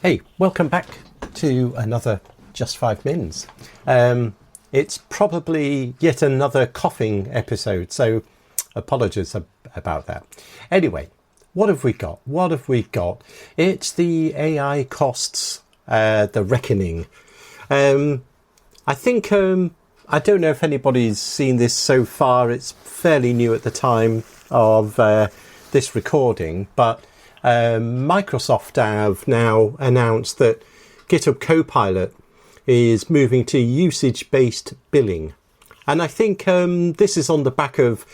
Hey, welcome back to another Just 5 Mins. It's probably yet another coughing episode, so apologies about that. Anyway, what have we got? It's the AI costs, the reckoning. I think, I don't know if anybody's seen this so far. It's fairly new at the time of this recording, but Microsoft have now announced that GitHub Copilot is moving to usage-based billing. And I think this is on the back of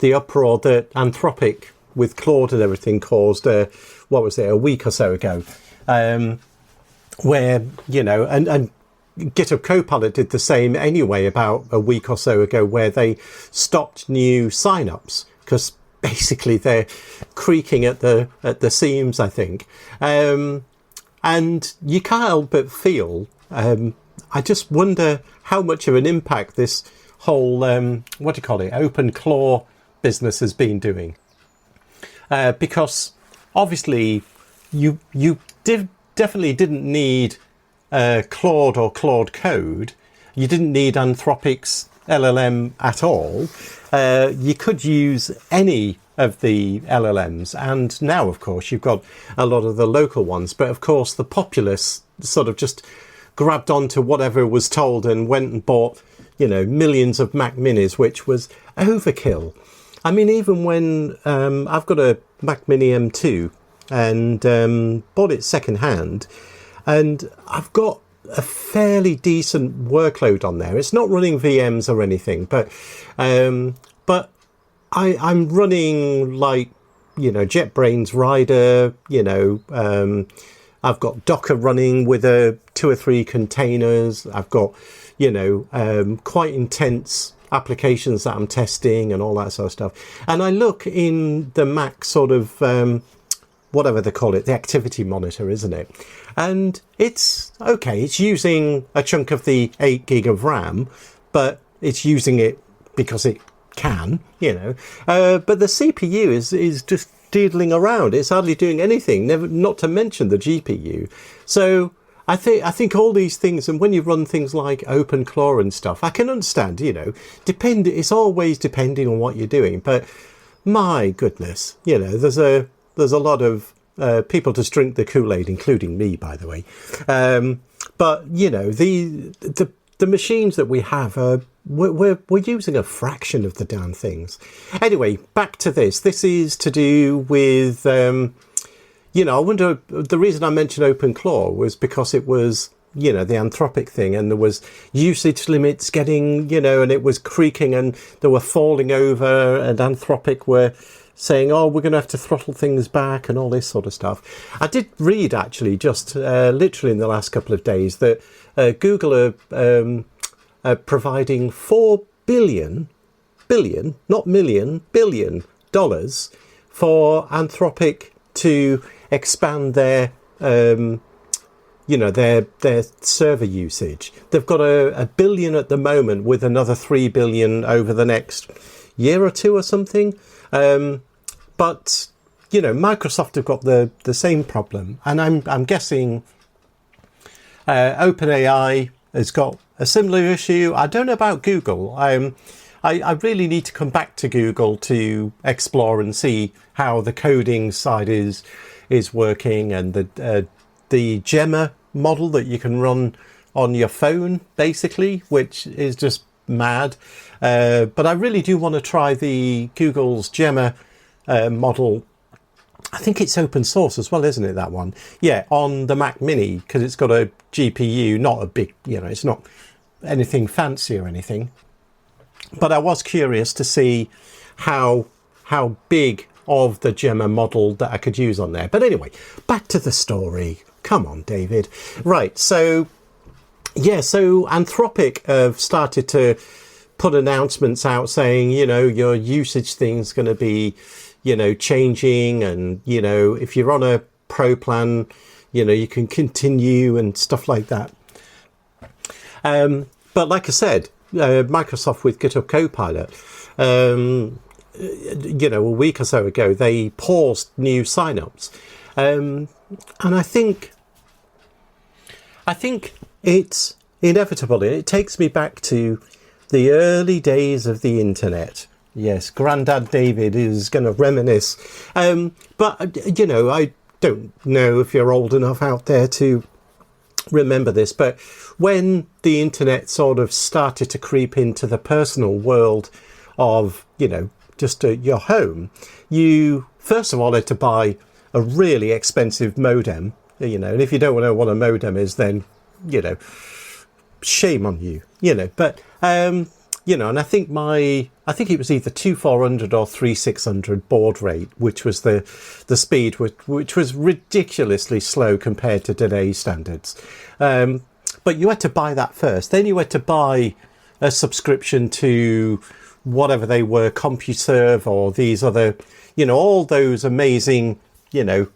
the uproar that Anthropic with Claude and everything caused, a week or so ago, where, and GitHub Copilot did the same anyway about a week or so ago, where they stopped new signups because basically they're creaking at the seams, I think. And you can't help but feel, I just wonder how much of an impact this whole, open claw business has been doing. Because obviously you definitely didn't need Claude or Claude Code. You didn't need Anthropic's LLM at all. You could use any of the LLMs, and now of course you've got a lot of the local ones, but of course the populace sort of just grabbed onto whatever was told and went and bought millions of Mac Minis, which was overkill. I mean, even when I've got a Mac Mini M2 and bought it second hand, and I've got a fairly decent workload on there. It's not running VMs or anything, but I'm running like, JetBrains Rider, I've got Docker running with 2 or 3 containers. I've got, quite intense applications that I'm testing and all that sort of stuff. And I look in the Mac sort of, whatever they call it, the activity monitor, isn't it? And it's okay. It's using a chunk of the 8 gig of RAM, but it's using it because it can, but the CPU is just doodling around. It's hardly doing anything, not to mention the GPU. So I think all these things, and when you run things like OpenClaw and stuff, I can understand, it's always depending on what you're doing. But my goodness, there's a lot of people to drink the Kool-Aid, including me, by the way. But the machines that we have are, we're using a fraction of the damn things. Anyway, back to this. This is to do with, I wonder, the reason I mentioned OpenClaw was because it was, the Anthropic thing, and there was usage limits getting, and it was creaking and they were falling over, and Anthropic were saying, oh, we're going to have to throttle things back and all this sort of stuff. I did read, actually, just literally in the last couple of days, that Google are providing $4 billion, not million, billion dollars for Anthropic to expand their, their server usage. They've got a billion at the moment, with another 3 billion over the next year or two or something. But Microsoft have got the same problem, and I'm guessing OpenAI has got a similar issue. I don't know about Google. I really need to come back to Google to explore and see how the coding side is working, and the Gemma model that you can run on your phone, basically, which is just mad. But I really do want to try the Google's Gemma model. I think it's open source as well, isn't it, that one? Yeah, on the Mac Mini, because it's got a GPU, not a big, it's not anything fancy or anything. But I was curious to see how big of the Gemma model that I could use on there. But anyway, back to the story. Come on, David. Right, so Anthropic have started to put announcements out saying, your usage thing's going to be, changing, and, if you're on a pro plan, you can continue and stuff like that. But like I said, Microsoft with GitHub Copilot, a week or so ago, they paused new signups. And I think I think it's inevitable. It takes me back to the early days of the internet. Yes, Grandad David is going to reminisce. But, you know, I don't know if you're old enough out there to remember this, but when the internet sort of started to creep into the personal world of, you know, just your home, you first of all had to buy a really expensive modem, you know, and if you don't know what a modem is, then, you know, shame on you, you know. But you know, and I think it was either 2400 or 3600 baud rate, which was the speed, which was ridiculously slow compared to today's standards. But you had to buy that first. Then you had to buy a subscription to whatever they were, CompuServe or these other, you know, all those amazing, you know,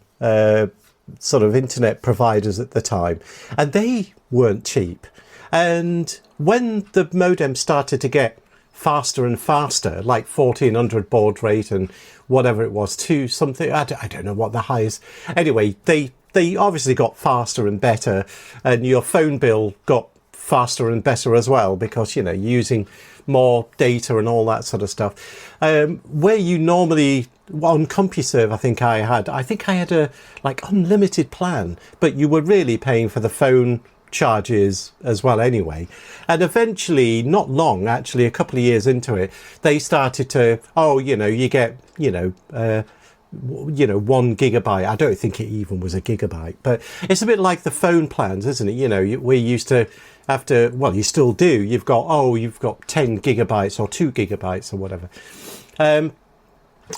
sort of internet providers at the time, and they weren't cheap. And when the modem started to get faster and faster, like 1400 baud rate and whatever it was, to something, I don't know what the highest. Anyway, they obviously got faster and better, and your phone bill got faster and better as well, because, you know, using more data and all that sort of stuff. Where you normally, on CompuServe, I think I had a like unlimited plan, but you were really paying for the phone charges as well anyway. And eventually, not long, actually a couple of years into it, they started to, you know, you get, you know, 1 gigabyte. I don't think it even was a gigabyte, but it's a bit like the phone plans, isn't it? You know, we used to have to, well, you still do. You've got 10 gigabytes or 2 gigabytes or whatever.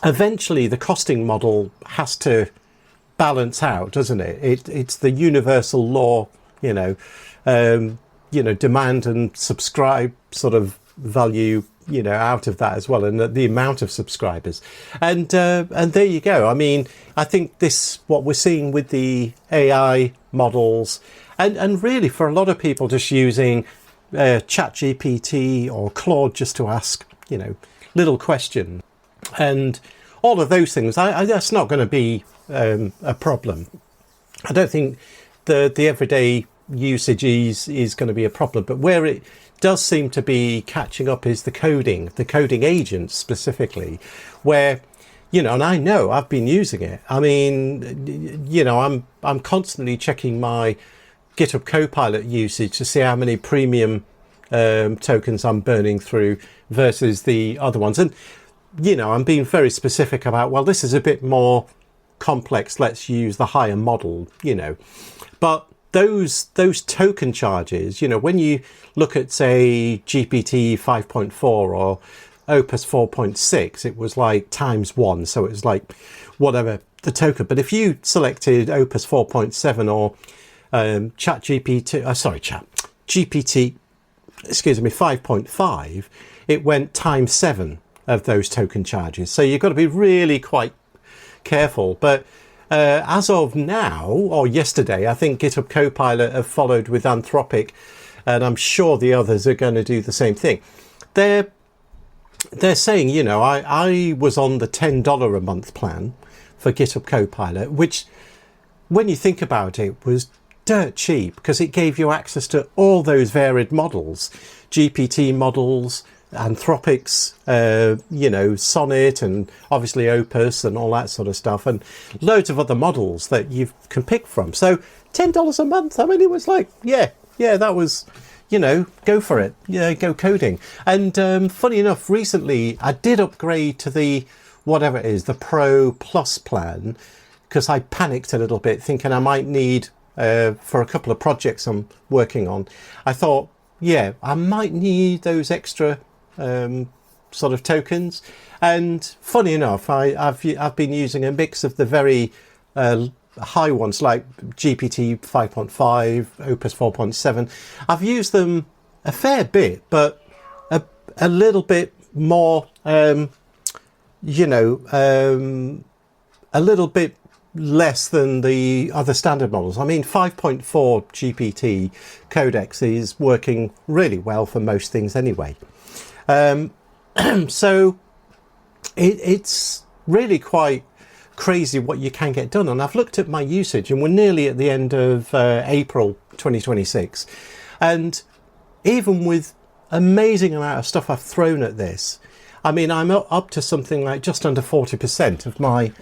Eventually the costing model has to balance out, doesn't it? It's the universal law, you know, demand and subscribe sort of value, you know, out of that as well, and the amount of subscribers, and there you go. I mean, I think what we're seeing with the AI models, and really for a lot of people just using ChatGPT or Claude just to ask, you know, little questions, and all of those things, that's not going to be a problem. I don't think the everyday usage is going to be a problem, but where it does seem to be catching up is the coding agents specifically, where, you know, and I know I've been using it. I mean, you know, I'm constantly checking my GitHub Copilot usage to see how many premium tokens I'm burning through versus the other ones, and, you know, I'm being very specific about, well, this is a bit more complex, let's use the higher model, you know. But those token charges, you know, when you look at, say, GPT 5.4 or Opus 4.6, it was like times 1, so it was like whatever the token. But if you selected Opus 4.7 or GPT 5.5, it went times 7 of those token charges. So you've got to be really quite careful. But as of now, or yesterday, I think GitHub Copilot have followed with Anthropic, and I'm sure the others are going to do the same thing. They're saying, you know, I was on the $10 a month plan for GitHub Copilot, which, when you think about it, was dirt cheap because it gave you access to all those varied models, GPT models, Anthropic's, you know, Sonnet, and obviously Opus and all that sort of stuff, and loads of other models that you can pick from. So $10 a month, I mean, it was like, yeah, that was, you know, go for it, yeah, go coding. And funny enough, recently I did upgrade to the, whatever it is, the Pro Plus plan, because I panicked a little bit thinking I might need, for a couple of projects I'm working on, I thought, yeah, I might need those extra sort of tokens. And funny enough, I've been using a mix of the very high ones like GPT 5.5, Opus 4.7. I've used them a fair bit, but a little bit more, you know, a little bit less than the other standard models. I mean, 5.4 GPT codex is working really well for most things anyway. So it's really quite crazy what you can get done. And I've looked at my usage, and we're nearly at the end of April 2026. And even with amazing amount of stuff I've thrown at this, I mean, I'm up to something like just under 40% of my,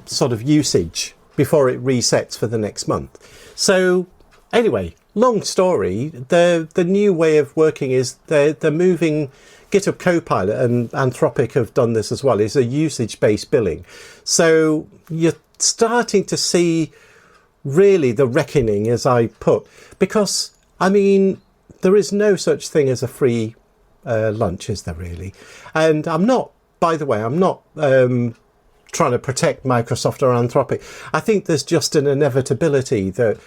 sort of usage before it resets for the next month. So anyway, long story, the new way of working is they're moving. GitHub Copilot and Anthropic have done this as well, is a usage-based billing. So you're starting to see really the reckoning, as I put, because, I mean, there is no such thing as a free lunch, is there really? And I'm not, by the way, I'm not trying to protect Microsoft or Anthropic. I think there's just an inevitability that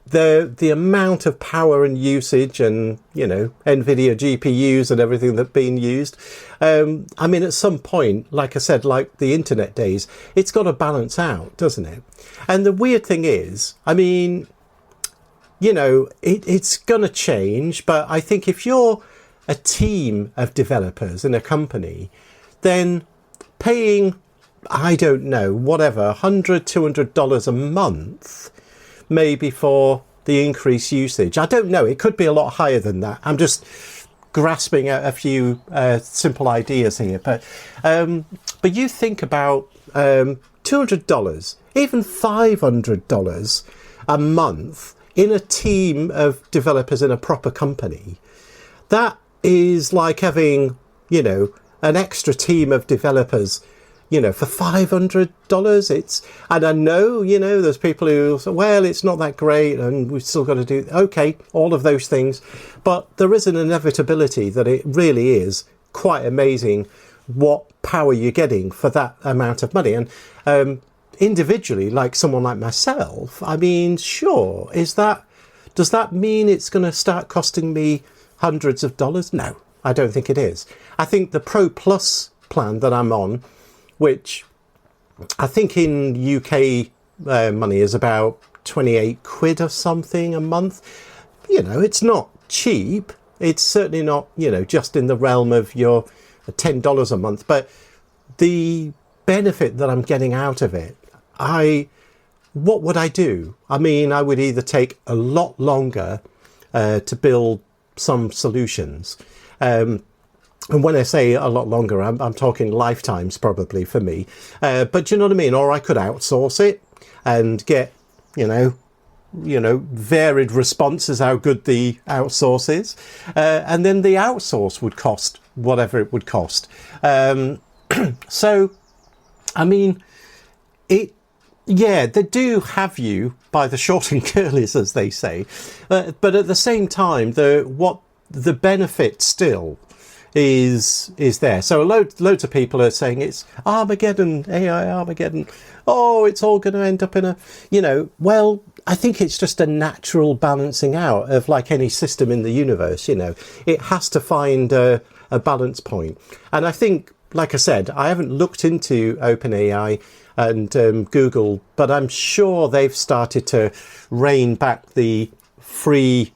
the amount of power and usage and, NVIDIA GPUs and everything that's being used, I mean, at some point, like I said, like the internet days, it's got to balance out, doesn't it? And the weird thing is, I mean, it's going to change, but I think if you're a team of developers in a company, then paying, I don't know, whatever, $100, $200 a month, maybe for the increased usage. I don't know. It could be a lot higher than that. I'm just grasping at a few simple ideas here. But you think about $200, even $500 a month in a team of developers in a proper company. That is like having, an extra team of developers, for $500. And I know, there's people who say, well, it's not that great and we've still got to do, okay, all of those things. But there is an inevitability that it really is quite amazing what power you're getting for that amount of money. And individually, like someone like myself, I mean, sure, does that mean it's going to start costing me hundreds of dollars? No, I don't think it is. I think the Pro Plus plan that I'm on, which I think in UK money is about 28 quid or something a month. It's not cheap. It's certainly not, just in the realm of your $10 a month. But the benefit that I'm getting out of it, what would I do? I mean, I would either take a lot longer to build some solutions. And when I say a lot longer, I'm talking lifetimes probably for me. But you know what I mean? Or I could outsource it and get, varied responses how good the outsource is. And then the outsource would cost whatever it would cost. So, I mean, they do have you by the short and curlies, as they say. But at the same time, the benefit still is there. So loads of people are saying it's Armageddon, AI Armageddon. Oh, it's all going to end up in a, well, I think it's just a natural balancing out of like any system in the universe, It has to find a balance point. And I think, like I said, I haven't looked into OpenAI and Google, but I'm sure they've started to rein back the free,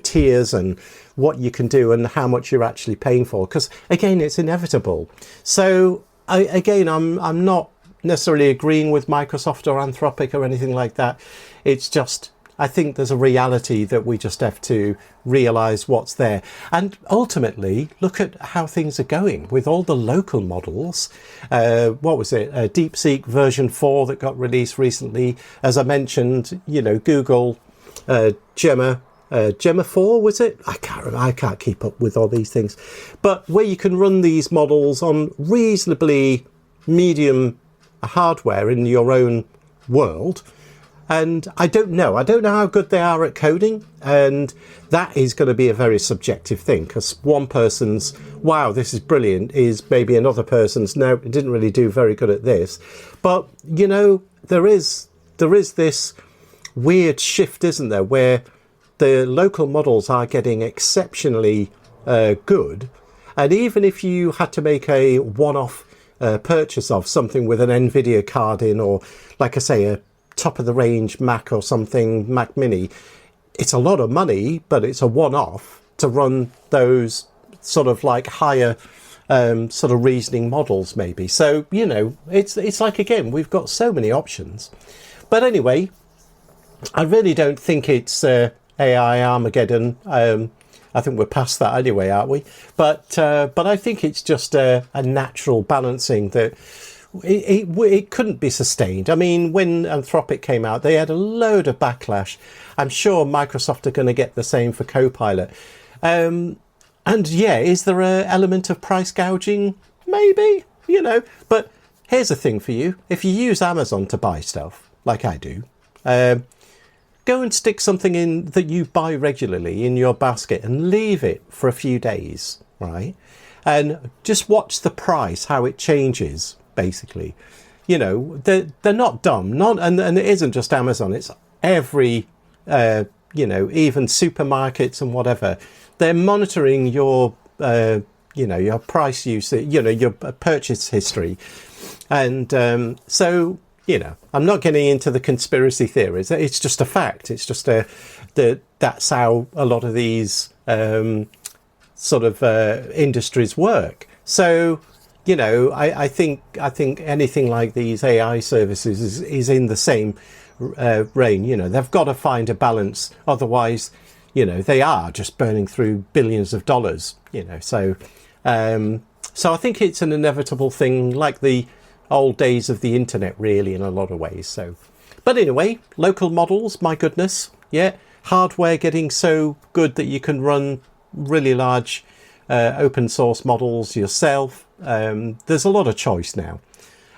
tiers and what you can do and how much you're actually paying for, because again, it's inevitable. So I'm not necessarily agreeing with Microsoft or Anthropic or anything like that. It's just, I think there's a reality that we just have to realize what's there. And ultimately, look at how things are going with all the local models. What was it? DeepSeek version 4 that got released recently. As I mentioned, Google, Gemma 4, was it? I can't remember. I can't keep up with all these things. But where you can run these models on reasonably medium hardware in your own world. And I don't know how good they are at coding. And that is going to be a very subjective thing, because one person's, wow, this is brilliant, is maybe another person's, no, it didn't really do very good at this. But, there is this weird shift, isn't there, where the local models are getting exceptionally good. And even if you had to make a one-off purchase of something with an NVIDIA card in, or like I say, a top-of-the-range Mac or something, Mac Mini, it's a lot of money, but it's a one-off to run those sort of like higher sort of reasoning models, maybe. So, you know, it's like, again, we've got so many options. But anyway, I really don't think it's AI Armageddon. I think we're past that anyway, aren't we? But I think it's just a natural balancing that it couldn't be sustained. I mean, when Anthropic came out, they had a load of backlash. I'm sure Microsoft are going to get the same for Copilot. And yeah, is there an element of price gouging? Maybe, you know. But here's the thing for you. If you use Amazon to buy stuff, like I do, go and stick something in that you buy regularly in your basket and leave it for a few days, right? And just watch the price, how it changes, basically. You know, they're not dumb. And it isn't just Amazon. It's every, you know, even supermarkets and whatever. They're monitoring your, you know, your price usage, you know, your purchase history. And so... You know, I'm not getting into the conspiracy theories. It's just a fact. It's just that's how a lot of these sort of industries work. So, you know, I think anything like these AI services is in the same reign. You know, they've got to find a balance. Otherwise, you know, they are just burning through billions of dollars. You know, so I think it's an inevitable thing, like the old days of the internet, really, in a lot of ways. So, but anyway, local models, my goodness, yeah, hardware getting so good that you can run really large open source models yourself. There's a lot of choice now.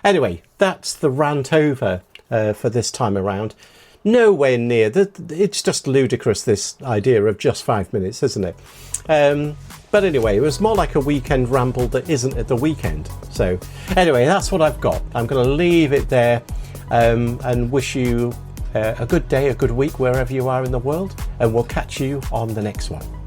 Anyway, that's the rant over for this time around. Nowhere near it's just ludicrous, this idea of just 5 minutes, isn't it? But anyway, it was more like a weekend ramble that isn't at the weekend. So anyway, that's what I've got. I'm going to leave it there and wish you a good day, a good week, wherever you are in the world. And we'll catch you on the next one.